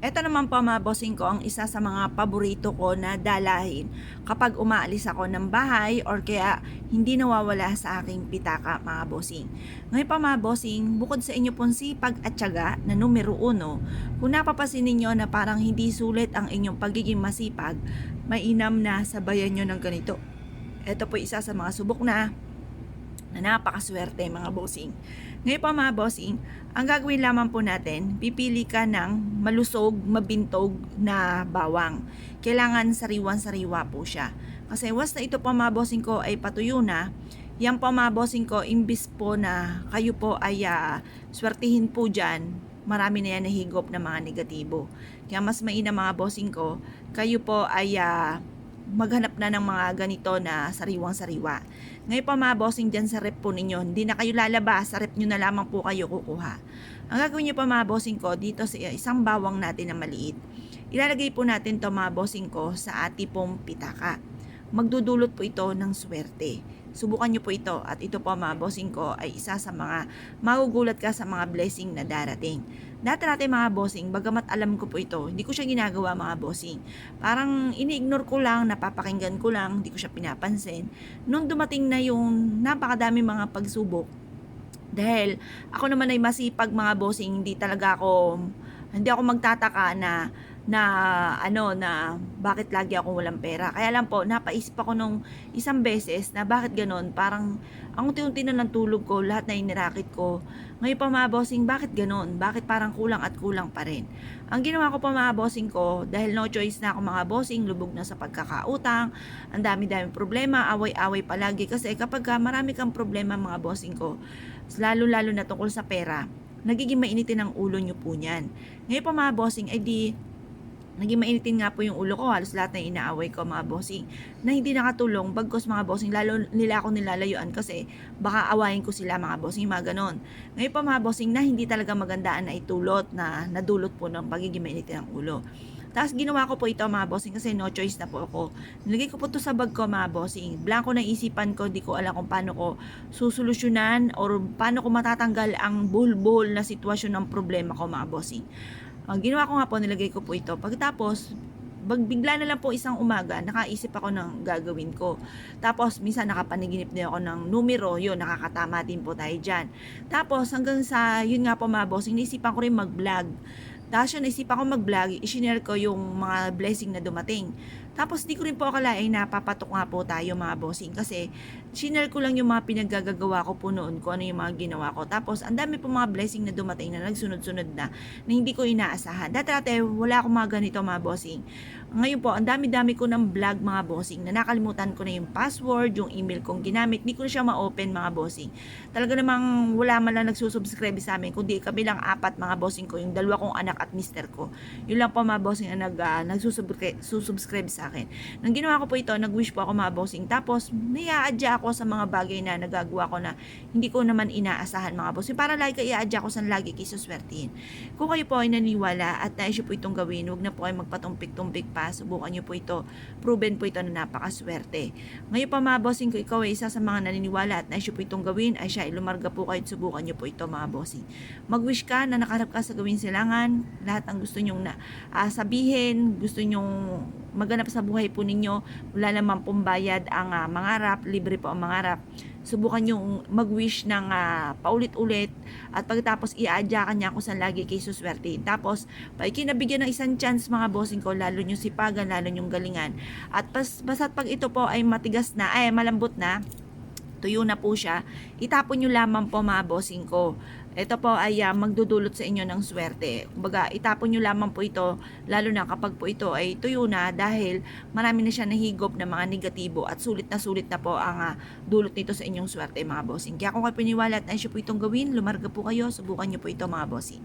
Eto naman po mga bossing ko ang isa sa mga paborito ko na dalahin kapag umaalis ako ng bahay or kaya hindi nawawala sa aking pitaka mga bossing. Ngayon pa mga bossing, bukod sa inyo pong sipag at tiyaga na numero uno, kung napapasin ninyo na parang hindi sulit ang inyong pagiging masipag, mainam na sabayan nyo ng ganito. Ito po isa sa mga subok na napakaswerte mga bossing. Ngayon pa mga bossing, ang gagawin lamang po natin, pipili ka ng malusog, mabintog na bawang. Kailangan sariwan-sariwa po siya. Kasi once na ito pa mga bossing ko ay patuyo na, yan po mga bossing ko, imbis po na kayo po ay swertihin po dyan, marami na yan nahigop na mga negatibo. Kaya mas mainam mga bossing ko, kayo po ay maghanap na ng mga ganito na sariwang-sariwa. Ngayon pa mga bossing dyan sa rep po ninyo, hindi na kayo lalabas, sa rep nyo na lamang po kayo kukuha. Ang gagawin nyo pa mga bossing ko, dito sa isang bawang natin na maliit, ilalagay po natin to mga bossing ko sa ating pong pitaka. Magdudulot po ito ng swerte. Subukan nyo po ito at ito po mga bossing ko ay isa sa mga magugulat ka sa mga blessing na darating. Dati mga bossing, bagamat alam ko po ito, hindi ko siya ginagawa mga bossing. Parang ini-ignore ko lang, napapakinggan ko lang, hindi ko siya pinapansin. Nung dumating na yung napakadami mga pagsubok, dahil ako naman ay masipag mga bossing, hindi ako magtataka na bakit lagi ako walang pera. Kaya lang po, napaisip ako nung isang beses na bakit ganon, parang ang unti-unti na ng tulog ko, lahat na inirakit ko. Ngayon pa mga bossing, bakit ganon? Bakit parang kulang at kulang pa rin? Ang ginawa ko pa mga bossing ko, dahil no choice na ako mga bossing, lubog na sa pagkakautang, ang dami-dami problema, away-away palagi. Kasi kapag marami kang problema mga bossing ko, lalo-lalo na tungkol sa pera, nagiging mainitin ang ulo nyo po niyan. Ngayon pa mga bossing, ay naging mainitin nga po yung ulo ko, halos lahat na inaaway ko mga bossing, na hindi nakatulong, bagkos mga bossing, lalo nila ako nilalayuan kasi baka awayin ko sila mga bossing, mga ganon. Ngayon pa mga bossing na hindi talaga magandaan na itulot, na nadulot po ng pagiging mainitin ng ulo. Tapos ginawa ko po ito mga bossing kasi no choice na po ako. Nilagay ko po ito sa bag ko mga bossing. Blanco na isipan ko, di ko alam kung paano ko susolusyonan or paano ko matatanggal ang buhol-buhol na sitwasyon ng problema ko mga bossing. Ang ginawa ko nga po, nilagay ko po ito. Pagkatapos, bigla na lang po isang umaga, nakaisip ako ng gagawin ko. Tapos, minsan nakapaniginip din ako ng numero, yun, nakakatama din po tayo dyan. Tapos, hanggang sa, yun nga po mga bossing, naisipan ko rin mag-vlog. Tapos yun, naisipan ko mag-vlog, i-share ko yung mga blessing na dumating. Tapos di ko rin po akalain na papatok nga po tayo mga bossing kasi shinare ko lang yung mga pinaggagawa ko po noon, kung ano yung mga ginawa ko. Tapos ang dami po mga blessing na dumating na nagsunod-sunod na hindi ko inaasahan. Dati wala akong mga ganito mga bossing. Ngayon po, ang dami-dami ko ng vlog mga bossing na nakalimutan ko na yung password, yung email kong ginamit, di ko na siya ma-open mga bossing. Talaga namang wala man lang nagsusubscribe sa amin, kundi kami lang apat mga bossing ko, yung dalawa kong anak at mister ko. Yun lang po mga bossing na nagsusubscribe sa akin. Nang ginawa ko po ito, nag-wish po ako mga bossing. Tapos, naiaadya ako sa mga bagay na nagagawa ko na hindi ko naman inaasahan mga bossing. Para lagi ka iaadya ko sa lagi kayo suswertihin. Kung kayo po ay naniwala at nais po itong gawin, huwag na po kayo magpatumpik-tumpik pa. Subukan nyo po ito. Proven po ito na napakaswerte. Ngayon pa mga bossing ko, ikaw ay isa sa mga naniniwala at nais po itong gawin, ay siya, lumarga po kayo at subukan nyo po ito mga bossing. Mag-wish ka na nakaharap ka sa gawin silangan, lahat ng gusto nyong sabihin, gusto nyong maganap sa buhay po ninyo, wala naman pong bayad ang mangarap, libre po ang mangarap. Subukan yung mag-wish ng paulit-ulit at pagkatapos i-aadya ka niya kung saan lagi kayo suswertihin. Tapos, pag kinabigyan ng isang chance mga bossing ko, lalo yung sipagan, lalo yung galingan. At basta't pag ito po ay matigas na, ay malambot na, tuyo na po siya, itapon nyo lamang po mga bossing ko. Ito po ay magdudulot sa inyo ng swerte. Kumbaga, itapon nyo lamang po ito, lalo na kapag po ito ay tuyo na dahil marami na siya nahigop na mga negatibo at sulit na po ang dulot nito sa inyong swerte mga bossing. Kaya kung kayo piniwala at nais po itong gawin, lumarga po kayo, subukan nyo po ito mga bossing.